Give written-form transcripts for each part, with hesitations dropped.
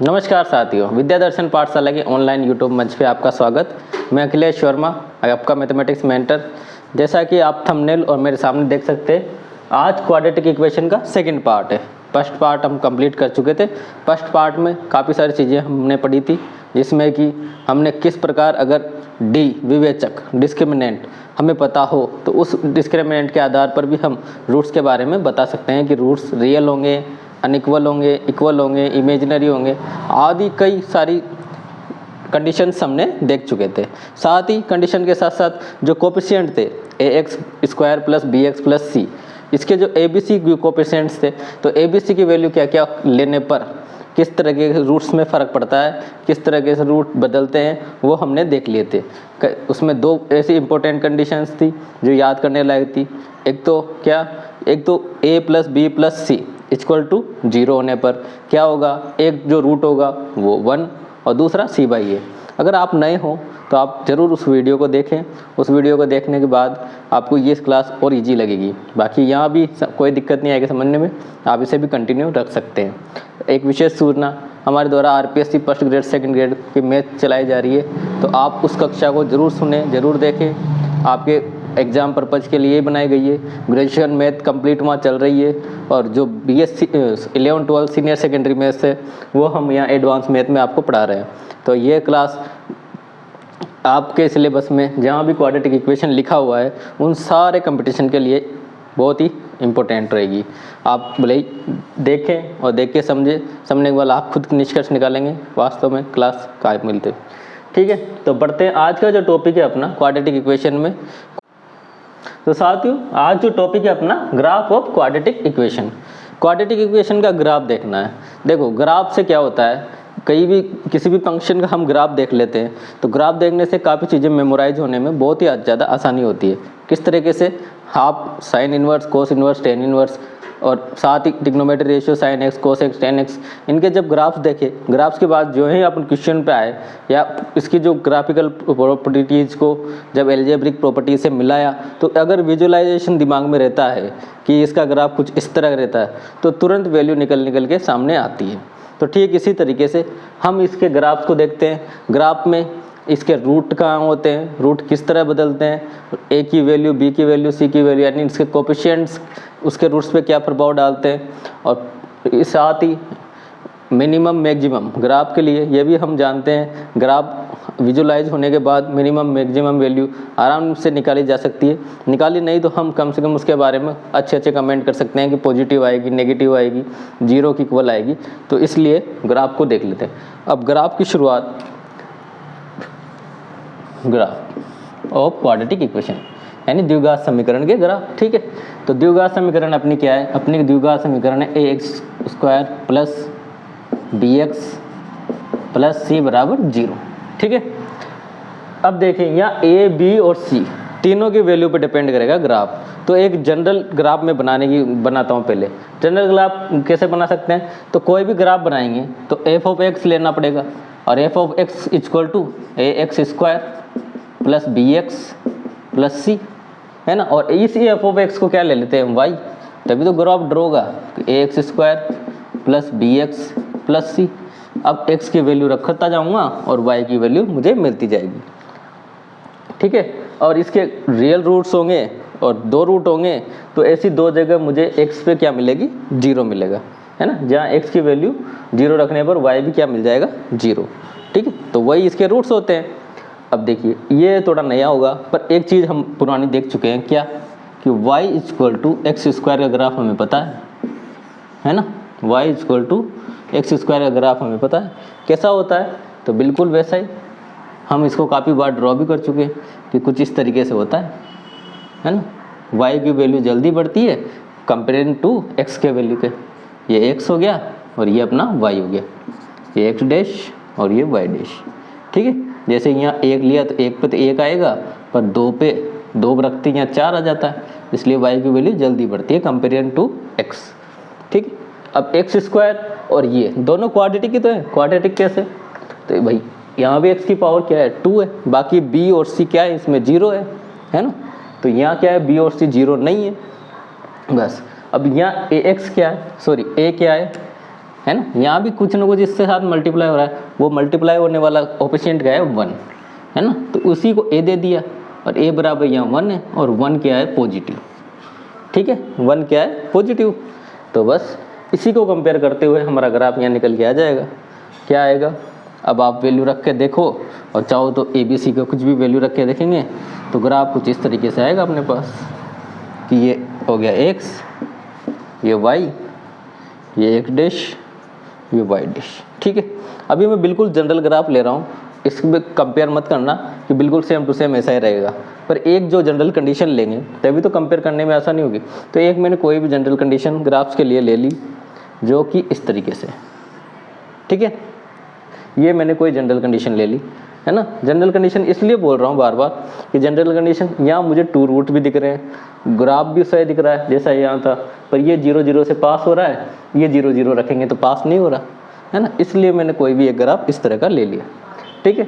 नमस्कार साथियों, विद्या दर्शन पाठशाला के ऑनलाइन यूट्यूब मंच पे आपका स्वागत। मैं अखिलेश वर्मा, आपका मैथमेटिक्स मेंटर। जैसा कि आप थंबनेल और मेरे सामने देख सकते हैं, आज क्वाड्रेटिक इक्वेशन का सेकंड पार्ट है। फर्स्ट पार्ट हम कंप्लीट कर चुके थे। फर्स्ट पार्ट में काफ़ी सारी चीज़ें हमने पढ़ी थी, जिसमें कि हमने किस प्रकार अगर डी विवेचक डिस्क्रिमिनेंट हमें पता हो तो उस डिस्क्रिमिनेंट के आधार पर भी हम रूट्स के बारे में बता सकते हैं कि रूट्स रियल होंगे, अनइक्वल होंगे, इक्वल होंगे, इमेजिनरी होंगे, आदि कई सारी कंडीशंस हमने देख चुके थे। साथ ही कंडीशन के साथ साथ जो कोफिशिएंट थे ax² प्लस bx प्लस सी, इसके जो ABC कोफिशिएंट्स थे, तो ABC की वैल्यू क्या क्या लेने पर किस तरह के रूट्स में फ़र्क पड़ता है, किस तरह के रूट बदलते हैं, वो हमने देख लिए थे। उसमें दो ऐसी इंपॉर्टेंट कंडीशंस थी जो याद करने लायक थी। एक तो a plus B plus C equal to 0 होने पर क्या होगा, एक जो रूट होगा वो 1 और दूसरा c/a। अगर आप नए हो तो आप ज़रूर उस वीडियो को देखें। उस वीडियो को देखने के बाद आपको ये क्लास और इजी लगेगी। बाकी यहाँ भी कोई दिक्कत नहीं आएगी समझने में, आप इसे भी कंटिन्यू रख सकते हैं। एक विशेष सूचना, हमारे द्वारा RPSC first grade second grade की मैथ चलाई जा रही है, तो आप उस कक्षा को ज़रूर सुने, ज़रूर देखें। आपके एग्ज़ाम पर्पज़ के लिए बनाई गई है। ग्रेजुएशन मैथ कंप्लीट वहाँ चल रही है, और जो BSc 11 12 सीनियर सेकेंडरी मैथ्स है वो हम यहाँ एडवांस मैथ में आपको पढ़ा रहे हैं। तो ये क्लास आपके सिलेबस में जहाँ भी क्वाड्रेटिक इक्वेशन लिखा हुआ है उन सारे कंपटीशन के लिए बहुत ही इम्पोर्टेंट रहेगी। आप भले ही देखें और देख के समझने के बाद आप खुद निष्कर्ष निकालेंगे वास्तव में क्लास का मिलते। ठीक है, तो बढ़ते हैं। आज का जो टॉपिक है अपना क्वाड्रेटिक इक्वेशन में, तो साथियों आज जो टॉपिक है अपना graph of quadratic equation. Quadratic equation का ग्राफ देखना है। देखो ग्राफ से क्या होता है, किसी भी फंक्शन का हम ग्राफ देख लेते हैं तो ग्राफ देखने से काफ़ी चीज़ें मेमोराइज होने में बहुत ही ज़्यादा आसानी होती है। किस तरीके से, half sine inverse, cos inverse, tan inverse, और साथ ही trigonometry ratio sine x, cos x, tan x, इनके जब ग्राफ्स देखे, ग्राफ्स के बाद जो ही अपन क्वेश्चन पे आए या इसकी जो ग्राफिकल प्रॉपर्टीज़ को जब एल्जेब्रिक प्रॉपर्टी से मिलाया, तो अगर विजुअलाइजेशन दिमाग में रहता है कि इसका ग्राफ कुछ इस तरह रहता है तो तुरंत वैल्यू निकल के सामने आती है। तो ठीक इसी तरीके से हम इसके ग्राफ्स को देखते हैं। ग्राफ में इसके रूट कहाँ होते हैं, रूट किस तरह बदलते हैं, a की वैल्यू, b की वैल्यू, c की वैल्यू, यानी इसके कोफिशिएंट्स उसके रूट्स पे क्या प्रभाव डालते हैं, और साथ ही मिनिमम मैक्सिमम ग्राफ के लिए ये भी हम जानते हैं। ग्राफ विजुलाइज होने के बाद मिनिमम मैक्सिमम वैल्यू आराम से निकाली जा सकती है। निकाली नहीं तो हम कम से कम उसके बारे में अच्छे कमेंट कर सकते हैं कि पॉजिटिव आएगी, नेगेटिव आएगी, 0 की इक्वल आएगी। तो इसलिए ग्राफ को देख लेते हैं। अब ग्राफ की शुरुआत, ग्राफ ऑफ क्वाड्रेटिक इक्वेशन यानी द्विघात समीकरण के ग्राफ। ठीक है, तो द्विघात समीकरण अपनी क्या है, अपनी द्विघात समीकरण है ax² plus bx plus c बराबर 0। ठीक है, अब देखें यहाँ a, b और c तीनों की वैल्यू पे डिपेंड करेगा ग्राफ। तो एक जनरल ग्राफ में बनाता हूँ। पहले जनरल ग्राफ कैसे बना सकते हैं, तो कोई भी ग्राफ बनाएंगे तो f(x) लेना पड़ेगा, और f(x) equal to ax² plus bx plus c है ना। और इसी f(x) को क्या ले लेते हैं, y, तभी तो ग्राफ ड्रॉ होगा। ax² plus bx plus c। अब x की वैल्यू रखता जाऊंगा और y की वैल्यू मुझे मिलती जाएगी। ठीक है, और इसके रियल रूट्स होंगे और 2 रूट होंगे, तो ऐसी 2 जगह मुझे x पे क्या मिलेगी, 0 मिलेगा, है ना। जहाँ x की वैल्यू 0 रखने पर y भी क्या मिल जाएगा, 0। ठीक है, तो वही इसके रूट्स होते हैं। अब देखिए ये थोड़ा नया होगा, पर एक चीज़ हम पुरानी देख चुके हैं, क्या कि y इक्वल टू x² का ग्राफ हमें पता है ना। y इक्वल टू x² का ग्राफ हमें पता है कैसा होता है, तो बिल्कुल वैसा ही हम इसको काफ़ी बार ड्रॉ भी कर चुके हैं कि कुछ इस तरीके से होता है ना। y की वैल्यू जल्दी बढ़ती है कंपेयरिंग टू x के वैल्यू के। ये x हो गया और ये अपना y हो गया, ये x डैश और ये y डैश। ठीक है, जैसे यहाँ 1 लिया तो 1 पे तो 1 आएगा, पर 2 पे 2 रखते यहाँ 4 आ जाता है, इसलिए y की वैल्यू जल्दी बढ़ती है कंपेयरिंग टू x। ठीक है, अब x² और ये दोनों क्वाड्रेटिक ही तो है। क्वाड्रेटिक कैसे, तो भाई यहाँ भी x की पावर क्या है, 2 है, बाकी b और c क्या है, इसमें 0 है ना। तो यहाँ क्या है, b और c 0 नहीं है बस। अब यहाँ ax क्या है, सॉरी a क्या है, है ना। यहाँ भी कुछ ना कुछ इसके साथ मल्टीप्लाई हो रहा है, वो मल्टीप्लाई होने वाला कोफिशिएंट क्या है 1, है ना। तो उसी को a दे दिया और a बराबर यहाँ 1 है और 1 क्या है पॉजिटिव, ठीक है, 1 क्या है पॉजिटिव। तो बस इसी को कंपेयर करते हुए हमारा ग्राफ यहाँ निकल के आ जाएगा। क्या आएगा, अब आप वैल्यू रख के देखो और चाहो तो ए बी सी का कुछ भी वैल्यू रख के देखेंगे तो ग्राफ कुछ इस तरीके से आएगा अपने पास कि ये हो गया x, ये y, ये x डैश, ये y डैश, ठीक है। अभी मैं बिल्कुल जनरल ग्राफ ले रहा हूँ, इसमें कंपेयर मत करना कि बिल्कुल सेम टू सेम ऐसा ही रहेगा, पर एक जो जनरल कंडीशन लेंगे तभी तो कंपेयर करने में आसानी होगी। तो एक मैंने कोई भी जनरल कंडीशन ग्राफ्स के लिए ले ली जो कि इस तरीके से, ठीक है, ये मैंने कोई जनरल कंडीशन ले ली, है ना। जनरल कंडीशन इसलिए बोल रहा हूँ बार बार कि जनरल कंडीशन यहाँ मुझे 2 रूट भी दिख रहे हैं, ग्राफ भी सही दिख रहा है जैसा यहाँ था, पर ये 0 0 से पास हो रहा है, ये 0 0 रखेंगे तो पास नहीं हो रहा, है ना। इसलिए मैंने कोई भी एक ग्राफ इस तरह का ले लिया, ठीक है।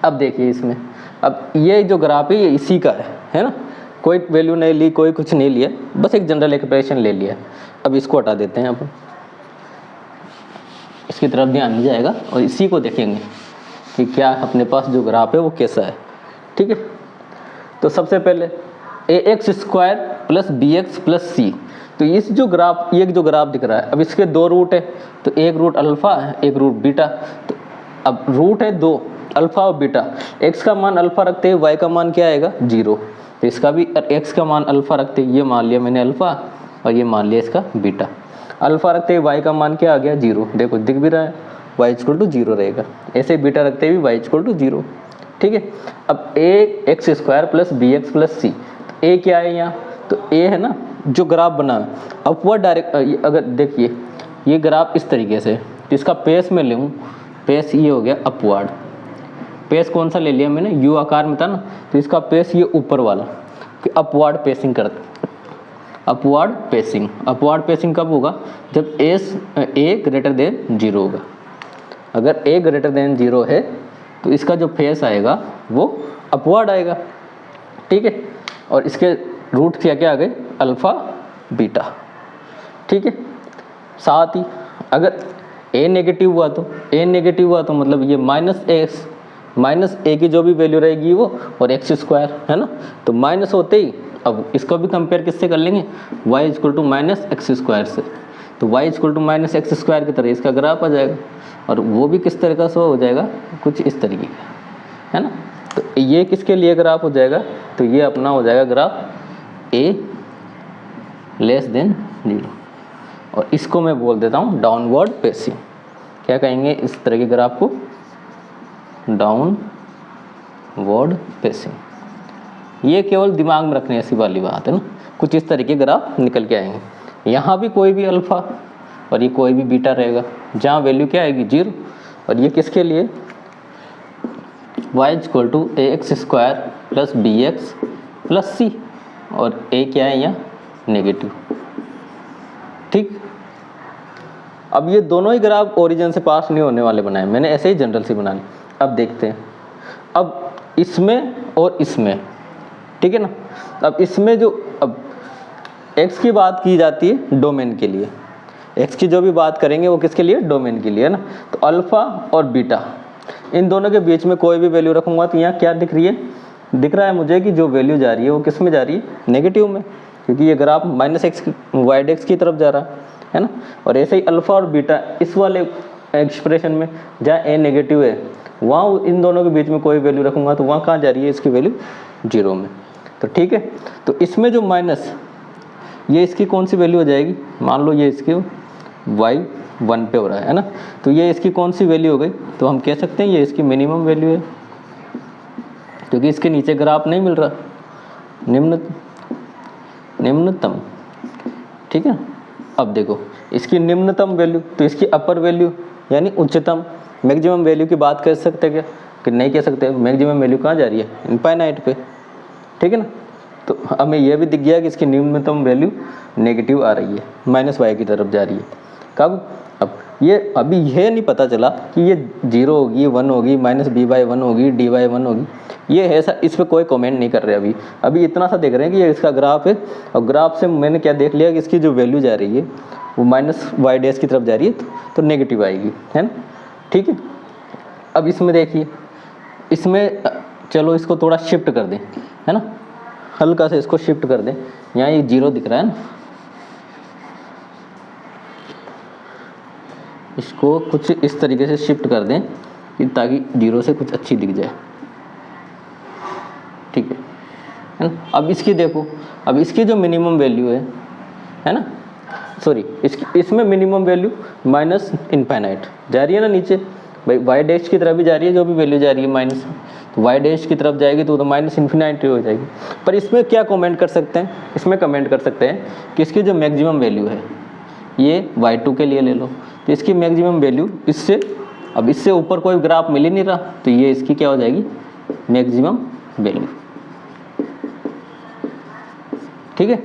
अब देखिए इसमें, अब ये जो ग्राफ है ये इसी का है ना, कोई वैल्यू नहीं ली, कोई कुछ नहीं लिया, बस एक जनरल एक्सप्रेशन ले लिया। अब इसको हटा देते हैं, अपन इसकी तरफ ध्यान नहीं जाएगा और इसी को देखेंगे कि क्या अपने पास जो ग्राफ है वो कैसा है, ठीक है। तो सबसे पहले ax² + bx + c, तो इस जो ग्राफ, ये जो ग्राफ दिख रहा है, अब इसके 2 रूट है, तो एक रूट अल्फ़ा है, एक रूट बीटा। तो अब रूट है 2, अल्फ़ा और बीटा, x का मान अल्फ़ा रखते हैं, y का मान क्या आएगा 0, तो इसका भी x का मान अल्फ़ा रखते हैं, ये मान लिया मैंने अल्फ़ा और ये मान लिया इसका बीटा। अल्फ़ा रखते ही y का मान क्या आ गया 0, देखो दिख भी रहा है, y = 0 रहेगा। ऐसे बीटा रखते भी y = 0, ठीक है। अब ax² + bx + c, तो a क्या है यहाँ, तो a है ना जो ग्राफ बना है अपवर्ड डायरेक्ट। अगर देखिए ये ग्राफ इस तरीके से, तो इसका पेस में लूँ, पेस ये हो गया अपवर्ड, पेस कौन सा ले लिया मैंने, यू आकार में था ना, तो इसका पेस ये ऊपर वाला कि अपवर्ड पेसिंग करते। अपवर्ड पेसिंग कब होगा, जब a > 0 होगा। अगर a > 0 है तो इसका जो फेस आएगा वो अपवर्ड आएगा, ठीक है। और इसके रूट क्या आ गए अल्फ़ा बीटा, ठीक है। साथ ही अगर a नेगेटिव हुआ तो मतलब ये माइनस a की जो भी वैल्यू रहेगी वो और x² है ना, तो माइनस होते ही अब इसको भी कंपेयर किससे कर लेंगे, y = -x² से, तो y = -x² की तरह इसका ग्राफ आ जाएगा और वो भी किस तरह का शो हो जाएगा, कुछ इस तरीके का, है ना। तो ये किसके लिए ग्राफ हो जाएगा, तो ये अपना हो जाएगा ग्राफ a <0 और इसको मैं बोल देता हूँ डाउनवर्ड पेसिंग। क्या कहेंगे इस तरह के ग्राफ को, डाउनवर्ड पेसिंग। ये केवल दिमाग में रखने ऐसी वाली बात है ना, कुछ इस तरीके ग्राफ निकल के आएंगे। यहाँ भी कोई भी अल्फ़ा और ये कोई भी बीटा रहेगा, जहाँ वैल्यू क्या आएगी 0, और ये किसके लिए, y = ax² + bx + c, और a क्या है यहाँ नेगेटिव, ठीक। अब ये दोनों ही ग्राफ ओरिजिन से पास नहीं होने वाले बनाए मैंने, ऐसे ही जनरल से बना लिए। अब देखते हैं, अब इसमें और इसमें, ठीक है ना। अब इसमें जो अब x की बात की जाती है डोमेन के लिए, x की जो भी बात करेंगे वो किसके लिए, डोमेन के लिए, है ना। तो अल्फ़ा और बीटा, इन दोनों के बीच में कोई भी वैल्यू रखूँगा तो यहाँ क्या दिख रहा है मुझे कि जो वैल्यू जा रही है वो किस में जा रही है, नेगेटिव में, क्योंकि ये ग्राफ -x y की तरफ जा रहा है ना। और ऐसे ही अल्फ़ा और बीटा इस वाले एक्सप्रेशन में जहाँ a नेगेटिव है वहाँ इन दोनों के बीच में कोई वैल्यू रखूँगा तो वहाँ कहाँ जा रही है, इसकी वैल्यू 0 में, तो ठीक है। तो इसमें जो माइनस, ये इसकी कौन सी वैल्यू हो जाएगी, मान लो ये इसकी y 1 पे हो रहा है ना, तो ये इसकी कौन सी वैल्यू हो गई, तो हम कह सकते हैं ये इसकी मिनिमम वैल्यू है, क्योंकि इसके नीचे ग्राफ नहीं मिल रहा, निम्नतम, ठीक है। अब देखो इसकी निम्नतम वैल्यू, तो इसकी अपर वैल्यू यानी उच्चतम, मैक्सिमम वैल्यू की बात कर सकते हैं क्या, कि नहीं कह सकते, मैक्सिमम वैल्यू कहाँ जा रही है, इनफाइनाइट पे, ठीक है ना। तो हमें यह भी दिख गया कि इसकी न्यूनतम वैल्यू नेगेटिव आ रही है, -y की तरफ जा रही है। कब, अब ये अभी यह नहीं पता चला कि ये 0 होगी, 1 होगी, -b/1 होगी, dy1 होगी, ये है सर, इस पर कोई कमेंट नहीं कर रहे अभी इतना सा देख रहे हैं कि ये इसका ग्राफ है, और ग्राफ से मैंने क्या देख लिया कि इसकी जो वैल्यू जा रही है वो माइनस वाई डैश की तरफ जा रही है तो नेगेटिव आएगी, है ना। ठीक है, अब इसमें देखिए, इसमें चलो इसको थोड़ा शिफ्ट कर दें, है ना, हल्का सा इसको शिफ्ट कर दें। यहाँ ये 0 दिख रहा है ना, इसको कुछ इस तरीके से शिफ्ट कर दें कि ताकि 0 से कुछ अच्छी दिख जाए। ठीक है ना। अब इसकी देखो, अब इसकी जो मिनिमम वैल्यू है ना, सॉरी इसमें मिनिमम वैल्यू माइनस इनफाइनाइट जा रही है ना नीचे, भाई वाई डैश की तरफ भी जा रही है, जो भी वैल्यू जा रही है माइनस, तो वाई डैश की तरफ जाएगी तो माइनस इन्फिनिटी हो जाएगी। पर इसमें क्या कमेंट कर सकते हैं, इसमें कमेंट कर सकते हैं कि इसकी जो मैक्सिमम वैल्यू है ये y2 के लिए ले लो, तो इसकी मैक्सिमम वैल्यू इससे, अब इससे ऊपर कोई ग्राफ मिल ही नहीं रहा, तो ये इसकी क्या हो जाएगी, मैक्सिमम वैल्यू। ठीक है,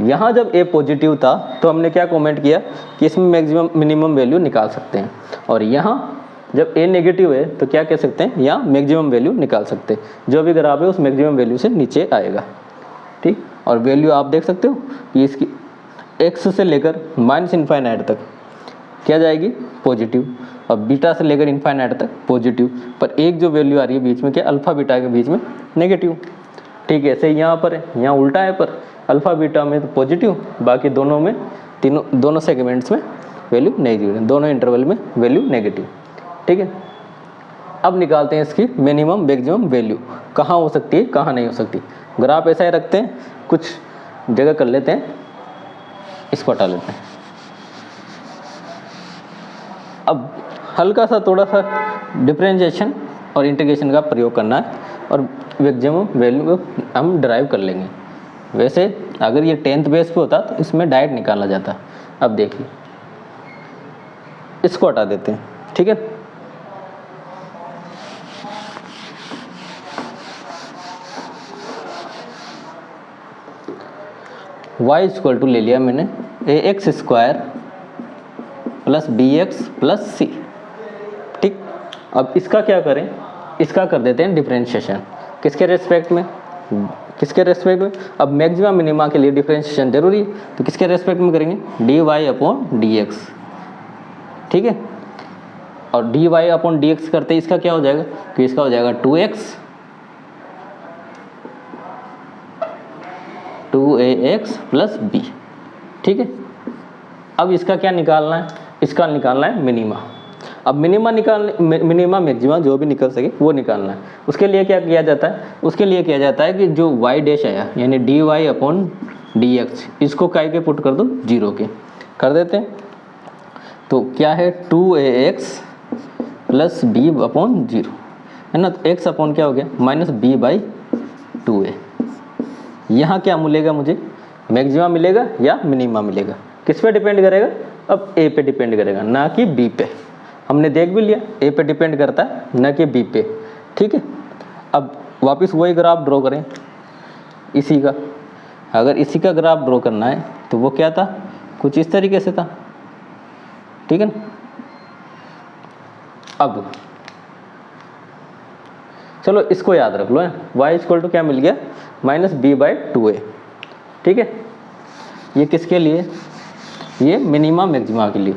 यहाँ जब a पॉजिटिव था तो हमने क्या कमेंट किया कि इसमें मैक्सिमम मिनिमम वैल्यू निकाल सकते हैं, और यहाँ जब a नेगेटिव है तो क्या कह सकते हैं, यहाँ मैक्सिमम वैल्यू निकाल सकते हैं, जो भी ग्राफ है उस मैक्सिमम वैल्यू से नीचे आएगा। ठीक, और वैल्यू आप देख सकते हो कि इसकी x से लेकर माइनस इनफाइनाइट तक क्या जाएगी, पॉजिटिव, और बीटा से लेकर इनफाइनाइट तक पॉजिटिव, पर एक जो वैल्यू आ रही है बीच में, क्या अल्फा बीटा के बीच में नेगेटिव। ठीक है, ऐसे यहाँ पर है, यहाँ उल्टा है, पर अल्फा बीटा में तो पॉजिटिव, बाकी दोनों में, दोनों सेगमेंट्स में वैल्यू नेगेटिव है, दोनों इंटरवल में वैल्यू नेगेटिव। ठीक है, अब निकालते हैं इसकी मिनिमम मैक्सिमम वैल्यू, कहाँ हो सकती है कहाँ नहीं हो सकती। ग्राफ ऐसा ही रखते हैं, कुछ जगह कर लेते हैं, इसको हटा लेते हैं। अब हल्का सा थोड़ा सा डिफरेंशिएशन और इंटीग्रेशन का प्रयोग करना है, और मैक्सिमम वैल्यू को हम डिराइव कर लेंगे। वैसे अगर ये 10th बेस पे होता तो इसमें डायरेक्ट निकाला जाता। अब देखिए, इसको हटा देते हैं। ठीक है, y इक्वल टू ले लिया मैंने ax square plus bx plus c। ठीक, अब इसका क्या करें, इसका कर देते हैं डिफरेंशिएशन, किसके रेस्पेक्ट में, किसके रेस्पेक्ट में। अब मैक्सिमम मिनिमा के लिए डिफरेंशिएशन जरूरी है, तो किसके रेस्पेक्ट में करेंगे, dy अपॉन dx। ठीक है, और dy अपॉन dx करते ही इसका क्या हो जाएगा, कि इसका हो जाएगा 2ax प्लस b। ठीक है, अब इसका क्या निकालना है, इसका निकालना है मिनिमा। अब मिनिमा मिनिमा मैक्सिमा जो भी निकल सके वो निकालना है। उसके लिए क्या किया जाता है, उसके लिए किया जाता है कि जो y डैश आया यानी dy अपॉन dx, इसको काय के पुट कर दो 0 के, कर देते हैं। तो क्या है 2ax प्लस b अपॉन 0, है ना, तो x अपॉन क्या हो गया माइनस b/2a। यहाँ क्या मिलेगा मुझे, मैक्सिमा मिलेगा या मिनिमा मिलेगा, किस पे डिपेंड करेगा, अब a पे डिपेंड करेगा ना कि b पे। हमने देख भी लिया a पे डिपेंड करता है ना कि b पे। ठीक है, अब वापस वही ग्राफ ड्रॉ करें इसी का। अगर इसी का ग्राफ ड्रॉ करना है तो वो क्या था, कुछ इस तरीके से था। ठीक है ना, अब चलो इसको याद रख लो, y इक्वल टू क्या मिल गया माइनस b/2a। ठीक है, ये किसके लिए, ये मिनिमा मैक्सिमा के लिए।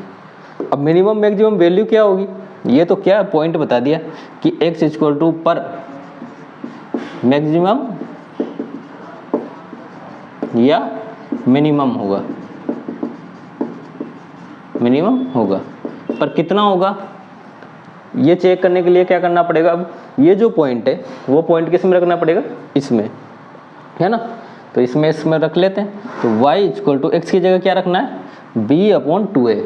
अब मिनिमम मैक्सिमम वैल्यू क्या होगी, ये तो क्या पॉइंट बता दिया कि x इक्वल टू पर मैक्सिमम या मिनिमम होगा, मिनिमम होगा, पर कितना होगा ये चेक करने के लिए क्या करना पड़ेगा। अब ये जो पॉइंट है वो पॉइंट किस में रखना पड़ेगा, इसमें, है ना, तो इसमें रख लेते हैं। तो y इक्वल टू एक्स की जगह क्या रखना है b/2a,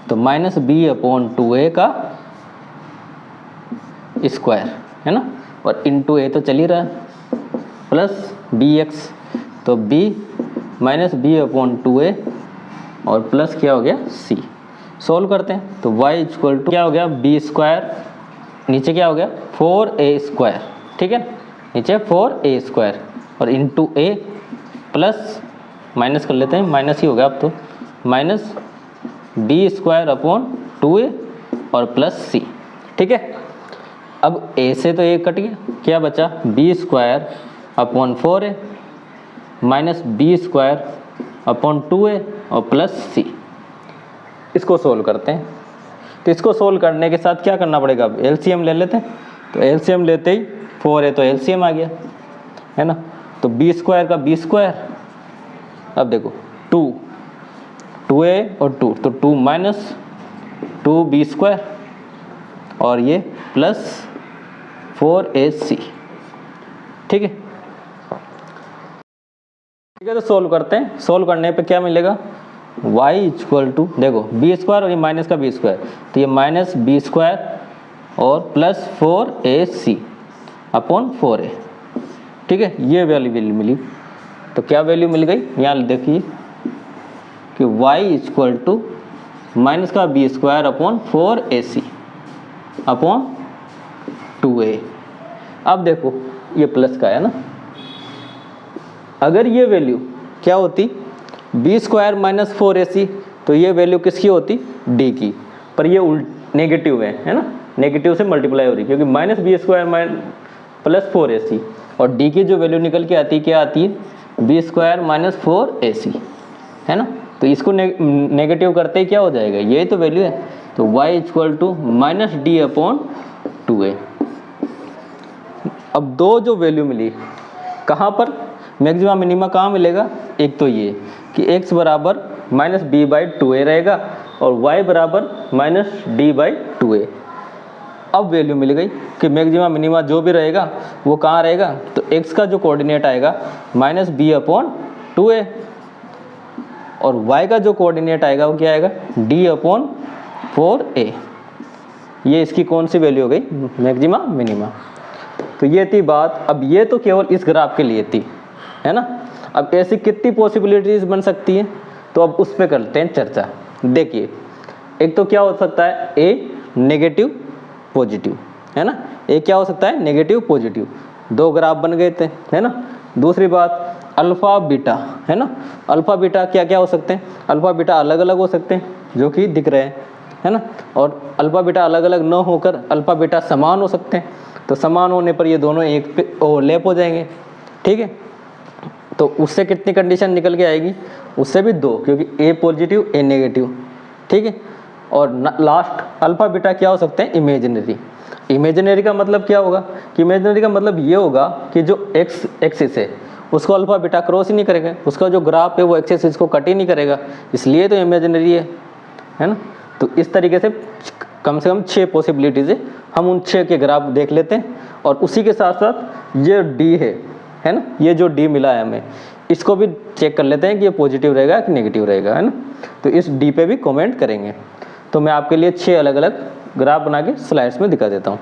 तो माइनस b/2a का स्क्वायर, है ना, और इंटू a तो चल ही रहा है, प्लस bx, तो b माइनस b/2a और प्लस क्या हो गया c। सोल्व करते हैं तो y इक्वल टू क्या हो गया b स्क्वायर, नीचे क्या हो गया 4a स्क्वायर। ठीक है, नीचे 4a स्क्वायर और इंटू a प्लस माइनस कर लेते हैं, माइनस ही हो गया अब तो, minus b square upon 2a और प्लस c। ठीक है, अब a से तो a कट गया, क्या बचा b square upon 4a minus b square upon 2a और प्लस c। इसको सोल्व करते हैं। तो इसको सोल्व करने के साथ क्या करना पड़ेगा, अब एलसीएम ले लेते हैं। तो एलसीएम लेते ही 4 है तो एलसीएम आ गया, है ना। तो बी स्क्वायर का बी स्क्वायर, अब देखो 2a और 2, तो 2 माइनस 2b स्क्वायर और ये प्लस 4ac। ठीक है, ठीक है। तो सोल्व करते हैं। सोल्व करने पे क्या मिलेगा, y इक्वल टू, देखो बी स्क्वायर और ये माइनस का बी स्क्वायर, तो ये माइनस बी स्क्वायर और प्लस 4ac अपॉन 4a। ठीक है, ये वैल्यू मिली। तो क्या वैल्यू मिल गई, यहाँ देखिए कि y इक्वल टू माइनस का B square upon 4ac upon 2a। अब देखो ये प्लस का है ना, अगर ये वैल्यू क्या होती बी स्क्वायर माइनस 4ac, तो ये वैल्यू किसकी होती, डी की। पर ये नेगेटिव है ना, नेगेटिव से मल्टीप्लाई हो रही, क्योंकि minus B square plus 4ac, और डी की जो वैल्यू निकल के आती है क्या आती है, बी स्क्वायर माइनस 4ac, है ना। तो इसको नेगेटिव करते ही क्या हो जाएगा, ये तो वैल्यू है। तो y equal to minus D upon 2a। अब दो जो वैल्यू मिली कहाँ पर, मैक्सिमा मिनिमा कहाँ मिलेगा, एक तो ये कि x बराबर माइनस बी बाई 2a रहेगा और y बराबर माइनस डी बाई 2a। अब वैल्यू मिल गई कि मैक्सिमा मिनिमा जो भी रहेगा वो कहाँ रहेगा, तो x का जो कोऑर्डिनेट आएगा माइनस बी अपॉन 2a और y का जो कोऑर्डिनेट आएगा वो क्या आएगा, d अपॉन 4a। ये इसकी कौन सी वैल्यू हो गई, मैक्सिमा मिनिमा। तो ये थी बात। अब ये तो केवल इस ग्राफ के लिए थी, है ना। अब ऐसी कितनी पॉसिबिलिटीज बन सकती हैं, तो अब उस पर करते हैं चर्चा। देखिए, एक तो क्या हो सकता है, ए नेगेटिव पॉजिटिव, है ना। ए क्या हो सकता है, नेगेटिव पॉजिटिव, दो ग्राफ बन गए थे, है ना। दूसरी बात अल्फा बीटा, है ना। अल्फा बीटा क्या क्या हो सकते हैं, अल्फा बीटा अलग अलग हो सकते हैं जो कि दिख रहे हैं, है ना। और अल्फा बीटा अलग अलग न होकर अल्फा बीटा समान हो सकते हैं। तो समान होने पर ये दोनों एक पे ओवरलैप हो जाएंगे। ठीक है, तो उससे कितनी कंडीशन निकल के आएगी, उससे भी दो, क्योंकि ए पॉजिटिव ए नेगेटिव। ठीक है, और लास्ट अल्फा बीटा क्या हो सकते हैं, इमेजिनरी। इमेजिनरी का मतलब क्या होगा, कि इमेजिनरी का मतलब ये होगा कि जो एक्स एक्सिस है उसको अल्फा बीटा क्रॉस ही नहीं करेगा, उसका जो ग्राफ है वो एक्सिस इसको कट ही नहीं करेगा, इसलिए तो इमेजिनरी है ना। तो इस तरीके से कम 6 पॉसिबिलिटीज़ है। हम उन 6 के ग्राफ देख लेते हैं और उसी के साथ साथ ये डी है ना, ये जो डी मिला है हमें, इसको भी चेक कर लेते हैं कि ये पॉजिटिव रहेगा कि नेगेटिव रहेगा, है ना। तो इस डी पे भी कमेंट करेंगे। तो मैं आपके लिए 6 अलग अलग ग्राफ बना के स्लाइड्स में दिखा देता हूँ।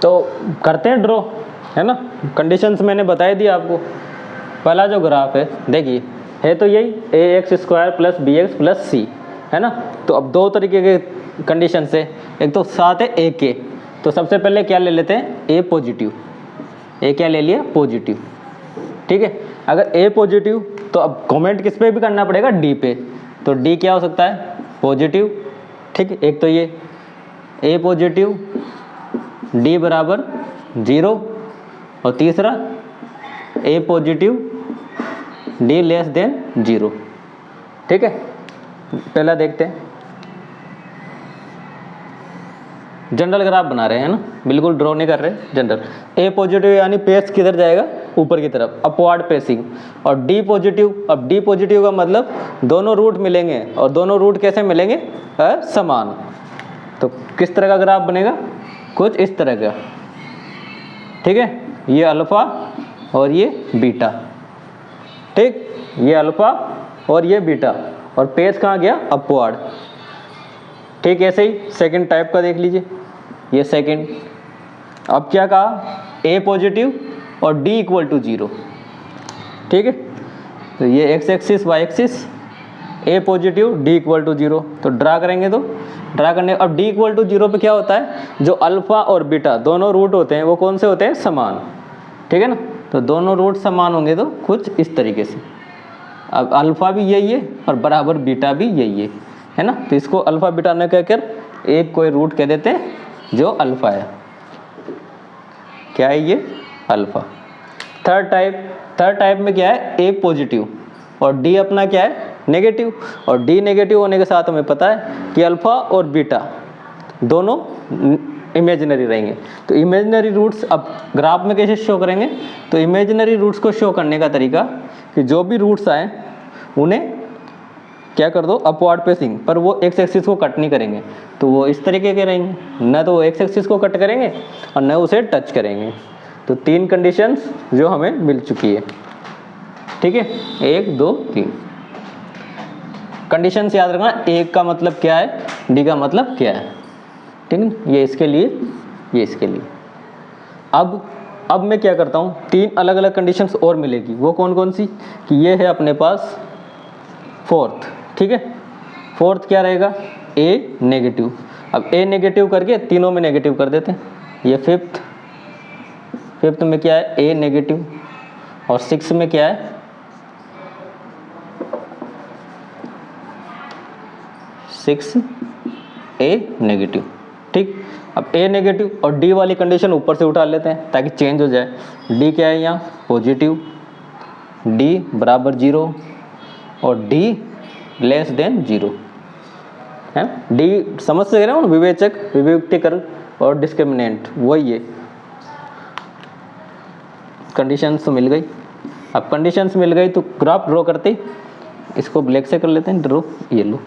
तो करते हैं ड्रॉ, है ना। कंडीशंस मैंने बताई दी आपको। पहला जो ग्राफ है देखिए, है तो यही a x square plus b x plus c, है ना। तो अब दो तरीके के कंडीशन से, एक तो साथ है ए के, तो सबसे पहले क्या ले लेते हैं, ए पॉजिटिव। ए क्या ले लिया, पॉजिटिव। ठीक है, अगर ए पॉजिटिव तो अब कमेंट किस पे भी करना पड़ेगा, डी पे। तो डी क्या हो सकता है, पॉजिटिव। ठीक है, एक तो ये ए पॉजिटिव, डी बराबर 0, और तीसरा ए पॉजिटिव डी लेस देन 0। ठीक है, पहला देखते हैं। जनरल ग्राफ बना रहे हैं ना, बिल्कुल ड्रॉ नहीं कर रहे, जनरल। ए पॉजिटिव यानी पेस किधर जाएगा, ऊपर की तरफ, अपवर्ड पेसिंग। और डी पॉजिटिव, अब डी पॉजिटिव का मतलब दोनों रूट मिलेंगे, और दोनों रूट कैसे मिलेंगे, समान। तो किस तरह का ग्राफ बनेगा, कुछ इस तरह का। ठीक है, ये अल्फा और ये बीटा। ठीक, ये अल्फा और ये बीटा, और पेस कहाँ गया, अपवर्ड। ठीक, ऐसे ही सेकंड टाइप का देख लीजिए, ये सेकंड। अब क्या कहा, ए पॉजिटिव और डी इक्वल टू 0। ठीक है, तो ये X axis Y axis, A positive D equal to 0। तो ड्रा करेंगे, तो ड्रा करने, अब डी इक्वल टू 0 पे क्या होता है, जो अल्फा और बीटा दोनों रूट होते हैं वो कौन से होते हैं, समान। ठीक है ना, तो दोनों रूट समान होंगे तो कुछ इस तरीके से। अब अल्फा भी यही है और बराबर बीटा भी यही है ना। तो इसको अल्फा बीटा न कहकर एक कोई रूट कह देते हैं जो अल्फा है। क्या है ये, अल्फा। थर्ड टाइप में क्या है, ए पॉजिटिव और डी अपना क्या है, नेगेटिव, और डी नेगेटिव होने के साथ हमें पता है कि अल्फ़ा और बीटा दोनों इमेजिनरी रहेंगे। तो इमेजिनरी रूट्स अब ग्राफ में कैसे शो करेंगे, तो इमेजिनरी रूट्स को शो करने का तरीका कि जो भी रूट्स आए उन्हें क्या कर दो अपवर्ड पेसिंग, पर वो एक्स एक्सिस को कट नहीं करेंगे, तो वो इस तरीके के रहेंगे, न तो वो एक्स एक्सिस को कट करेंगे और न उसे टच करेंगे। तो 3 कंडीशंस जो हमें मिल चुकी है, ठीक है, 1 2 3 कंडीशंस याद रखना। ए का मतलब क्या है, डी का मतलब क्या है, ठीक है, ये इसके लिए, ये इसके लिए। अब मैं क्या करता हूँ, 3 अलग अलग कंडीशंस और मिलेगी, वो कौन कौन सी, कि ये है अपने पास फोर्थ, ठीक है, फोर्थ क्या रहेगा, ए नेगेटिव। अब ए नेगेटिव करके तीनों में नेगेटिव कर देते हैं, ये फिफ्थ में क्या है, ए नेगेटिव, और 6 में क्या है, 6 ए नेगेटिव, ठीक। अब ए नेगेटिव और डी वाली कंडीशन ऊपर से उठा लेते हैं ताकि चेंज हो जाए। डी क्या है यहाँ, पॉजिटिव, डी बराबर 0 और डी लेस देन 0 है। डी समझ से रहे हो, विवेचक, विवेक्तिकर और डिस्क्रिमिनेंट, वही है। कंडीशंस तो मिल गई। अब कंडीशंस मिल गई तो ग्राफ ड्रॉ करते, इसको ब्लैक से कर लेते हैं ड्रॉ, ये लो।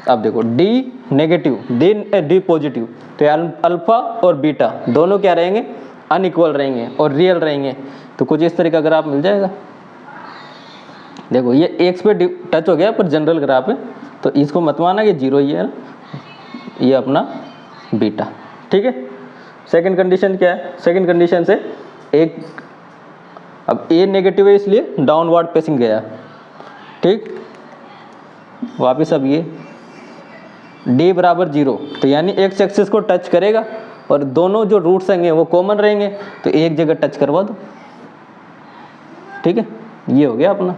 अब देखो डी नेगेटिव, डी पॉजिटिव, तो अल्फा और बीटा दोनों क्या रहेंगे, अनइक्वल रहेंगे और रियल रहेंगे। तो कुछ इस तरह का ग्राफ मिल जाएगा। देखो ये एक्स पे टच हो गया पर जनरल ग्राफ है, तो इसको मत माना ये 0 ही है ना, ये अपना बीटा, ठीक है। सेकंड कंडीशन क्या है, सेकंड कंडीशन से एक, अब ए नेगेटिव है इसलिए डाउनवर्ड पेसिंग गया, ठीक। वापिस अब ये डी बराबर 0, तो यानी एक्स एक्सिस को टच करेगा और दोनों जो रूट्स होंगे वो कॉमन रहेंगे, तो एक जगह टच करवा दो, ठीक है, ये हो गया अपना।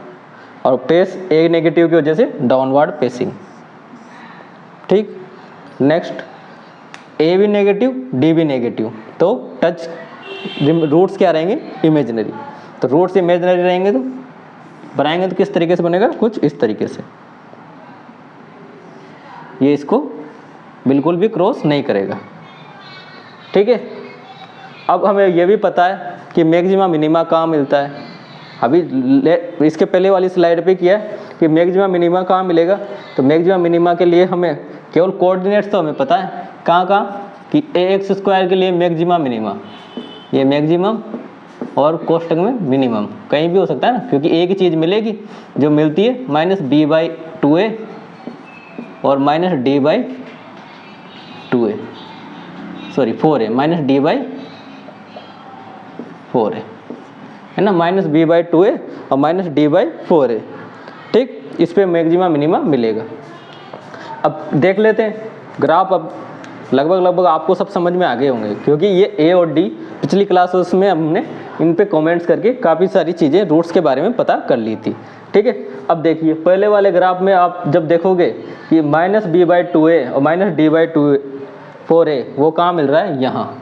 और पेस ए नेगेटिव की वजह से डाउनवर्ड पेसिंग, ठीक। नेक्स्ट ए भी नेगेटिव, डी भी नेगेटिव, तो टच रूट्स क्या रहेंगे, इमेजिनरी। तो रूट्स इमेजिनरी रहेंगे तो बनाएंगे तो किस तरीके से बनेगा, कुछ इस तरीके से, ये इसको बिल्कुल भी क्रॉस नहीं करेगा, ठीक है। अब हमें यह भी पता है कि मैक्सिमा मिनिमा कहाँ मिलता है। अभी इसके पहले वाली स्लाइड पे किया कि मैक्सिमा मिनिमा कहाँ मिलेगा, तो मैक्सिमा मिनिमा के लिए हमें केवल कोऑर्डिनेट्स तो हमें पता है कहाँ कहाँ, कि ax² के लिए मैक्सिमा मिनिमा, ये मैक्सिमम और कोष्टक में मिनिमम कहीं भी हो सकता है ना, क्योंकि एक ही चीज़ मिलेगी जो मिलती है -b/2a और -d/2a, सॉरी 4a, -d/4a है ना, -b/2a और -d/4a, ठीक। इस पे मैक्सिमा मिनिमा मिलेगा। अब देख लेते हैं ग्राफ। अब लगभग आपको सब समझ में आ गए होंगे, क्योंकि ये ए और डी पिछली क्लासेस में हमने इन पे कमेंट्स करके काफ़ी सारी चीज़ें रूट्स के बारे में पता कर ली थी, ठीक है। अब देखिए पहले वाले ग्राफ में आप जब देखोगे कि -b/2a और -d/4a वो कहाँ मिल रहा है, यहाँ,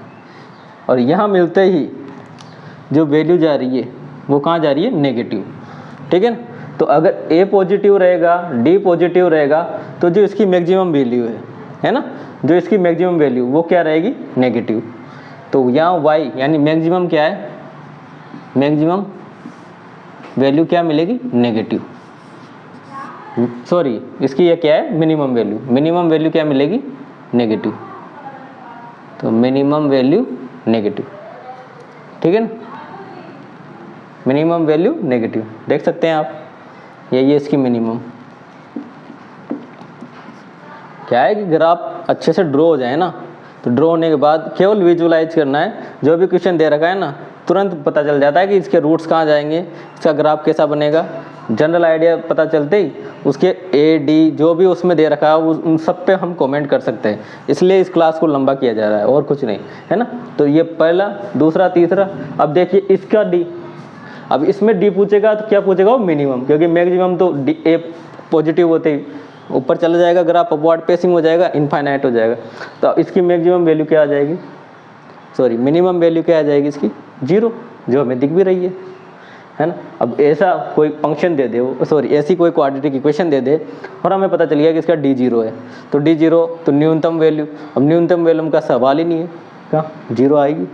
और यहाँ मिलते ही जो वैल्यू जा रही है वो कहाँ जा रही है, नेगेटिव, ठीक है ना। तो अगर a पॉजिटिव रहेगा, d पॉजिटिव रहेगा, तो जो इसकी मैक्सिमम वैल्यू है ना, जो इसकी मैक्सिमम वैल्यू वो क्या रहेगी, नेगेटिव। तो यहाँ y यानी मैक्सिमम क्या है, मैक्सिमम वैल्यू क्या मिलेगी, नेगेटिव, सॉरी इसकी ये क्या है, मिनिमम वैल्यू, मिनिमम वैल्यू क्या मिलेगी, नेगेटिव। तो मिनिमम वैल्यू नेगेटिव, ठीक है ना, मिनिमम वैल्यू नेगेटिव, देख सकते हैं आप, ये इसकी मिनिमम। क्या है कि ग्राफ अच्छे से ड्रॉ हो जाए ना, तो ड्रॉ होने के बाद केवल विजुलाइज करना है, जो भी क्वेश्चन दे रखा है ना तुरंत पता चल जाता है कि इसके रूट्स कहाँ जाएंगे, इसका ग्राफ कैसा बनेगा। जनरल आइडिया पता चलते ही उसके ए डी जो भी उसमें दे रखा है उन सब पे हम कमेंट कर सकते हैं, इसलिए इस क्लास को लंबा किया जा रहा है और कुछ नहीं है ना। तो ये पहला, दूसरा, तीसरा। अब देखिए इसका डी, अब इसमें डी पूछेगा तो क्या पूछेगा, वो मिनिमम, क्योंकि मैक्सिमम तो डी ए पॉजिटिव होते ही ऊपर चला जाएगा, ग्राफ अपवर्ड पेसिंग हो जाएगा, इनफाइनाइट हो जाएगा। तो इसकी मैक्सिमम वैल्यू क्या आ जाएगी, सॉरी मिनिमम वैल्यू क्या आ जाएगी इसकी, 0, जो हमें दिख भी रही है। है ना। अब ऐसा कोई फंक्शन दे दे, सॉरी ऐसी कोई क्वाड्रेटिक इक्वेशन दे दे और हमें पता चल गया कि इसका डी जीरो है, तो डी जीरो तो न्यूनतम वैल्यू, अब न्यूनतम वैल्यू का सवाल ही नहीं है, क्या जीरो आएगी,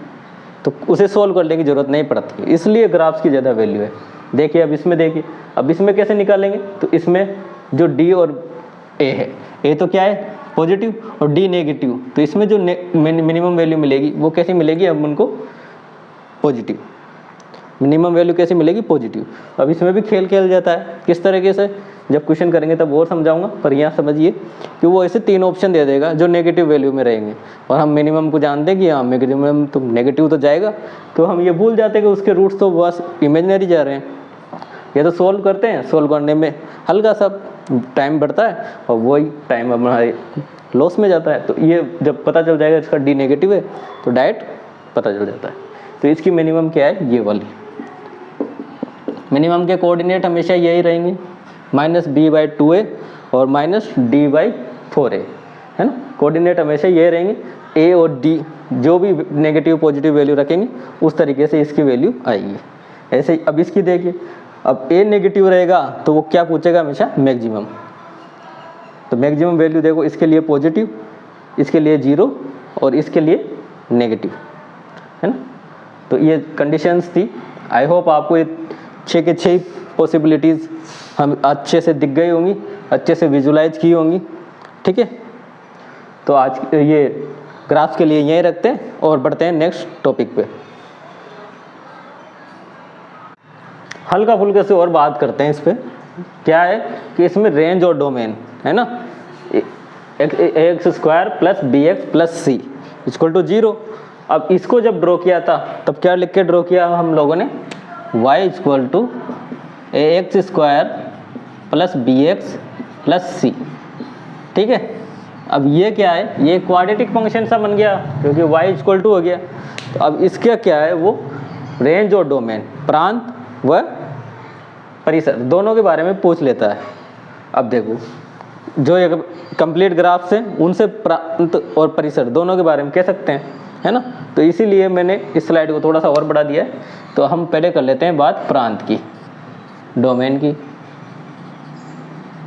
तो उसे सोल्व करने की जरूरत नहीं पड़ती, इसलिए ग्राफ्स की ज़्यादा वैल्यू है। देखिए अब इसमें देखिए, अब इसमें कैसे निकालेंगे, तो इसमें जो डी और ए है, ए तो क्या है पॉजिटिव और डी नेगेटिव, तो इसमें जो मिनिमम वैल्यू मिलेगी वो कैसी मिलेगी, अब उनको पॉजिटिव, मिनिमम वैल्यू कैसी मिलेगी पॉजिटिव। अब इसमें भी खेल खेल जाता है, किस तरीके से, जब क्वेश्चन करेंगे तब और समझाऊंगा, पर यहाँ समझिए कि वो ऐसे 3 ऑप्शन दे देगा जो नेगेटिव वैल्यू में रहेंगे, और हम मिनिमम को जानते हैं कि हाँ मिनिमम तो नेगेटिव तो जाएगा, तो हम ये भूल जाते हैं कि उसके रूट्स तो बस इमेजिनरी जा रहे हैं। ये तो सोल्व करते हैं, सोल्व करने में हल्का सा टाइम बढ़ता है और वही टाइम हमारे लॉस में जाता है, तो ये जब पता चल जाएगा इसका डी नेगेटिव है तो डायरेक्ट पता चल जाता है। तो इसकी मिनिमम क्या है, ये वाली मिनिमम के कोऑर्डिनेट हमेशा यही रहेंगे, -b/2a और -d/4a, है ना। कोऑर्डिनेट हमेशा ये रहेंगे, a और d जो भी नेगेटिव पॉजिटिव वैल्यू रखेंगे उस तरीके से इसकी वैल्यू आएगी। ऐसे ही अब इसकी देखिए, अब a नेगेटिव रहेगा तो वो क्या पूछेगा हमेशा, मैक्सिमम, तो मैक्सिमम वैल्यू देखो इसके लिए पॉजिटिव, इसके लिए 0 और इसके लिए नेगेटिव, है ना। तो ये कंडीशंस थी। आई होप आपको ये 6 के 6 पॉसिबिलिटीज़ हम अच्छे से दिख गई होंगी, अच्छे से विजुलाइज की होंगी, ठीक है। तो आज ये ग्राफ्स के लिए यहीं रखते हैं और बढ़ते हैं नेक्स्ट टॉपिक पे। हल्का फुल्के से और बात करते हैं इस पे, क्या है कि इसमें रेंज और डोमेन है ना, ax² + bx + c = 0। अब इसको जब ड्रॉ किया था तब क्या लिख के ड्रॉ किया हम लोगों ने, y = ax² + bx + c, ठीक है। अब ये क्या है, ये क्वाड्रेटिक फंक्शन सा बन गया क्योंकि y = हो गया। तो अब इसका क्या है, वो रेंज और डोमेन, प्रांत व परिसर दोनों के बारे में पूछ लेता है। अब देखो जो एक कंप्लीट ग्राफ्स हैं उनसे प्रांत और परिसर दोनों के बारे में कह सकते हैं, है ना। तो इसीलिए मैंने इस स्लाइड को थोड़ा सा और बढ़ा दिया है। तो हम पहले कर लेते हैं बात प्रांत की, डोमेन की,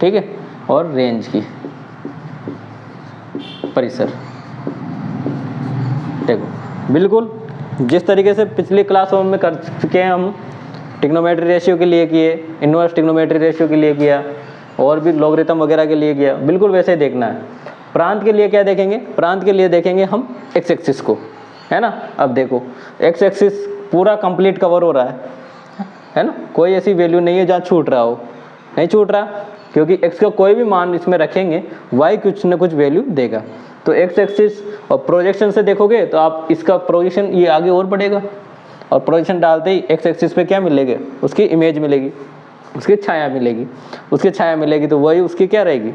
ठीक है, और रेंज की, परिसर। देखो बिल्कुल जिस तरीके से पिछली क्लासों में कर चुके हैं हम, ट्रिग्नोमेट्री रेशियो के लिए किए, इनवर्स ट्रिग्नोमेट्री रेशियो के लिए किया, और भी लॉगरिथम वगैरह के लिए किया, बिल्कुल वैसे ही देखना है। प्रांत के लिए क्या देखेंगे, प्रांत के लिए देखेंगे हम एक्स एक्सिस को, है ना। अब देखो एक्स एक्सिस पूरा कंप्लीट कवर हो रहा है ना, कोई ऐसी वैल्यू नहीं है जहाँ छूट रहा हो, नहीं छूट रहा, क्योंकि एक्स का कोई भी मान इसमें रखेंगे वाई कुछ न कुछ वैल्यू देगा। तो एक्स एक्सिस और प्रोजेक्शन से देखोगे तो आप इसका प्रोजेक्शन ये आगे और बढ़ेगा, और प्रोजेक्शन डालते ही एक्स एक्सिस पे क्या मिलेगा, उसकी इमेज मिलेगी, उसकी छाया मिलेगी, उसकी छाया मिलेगी तो वही उसकी क्या रहेगी,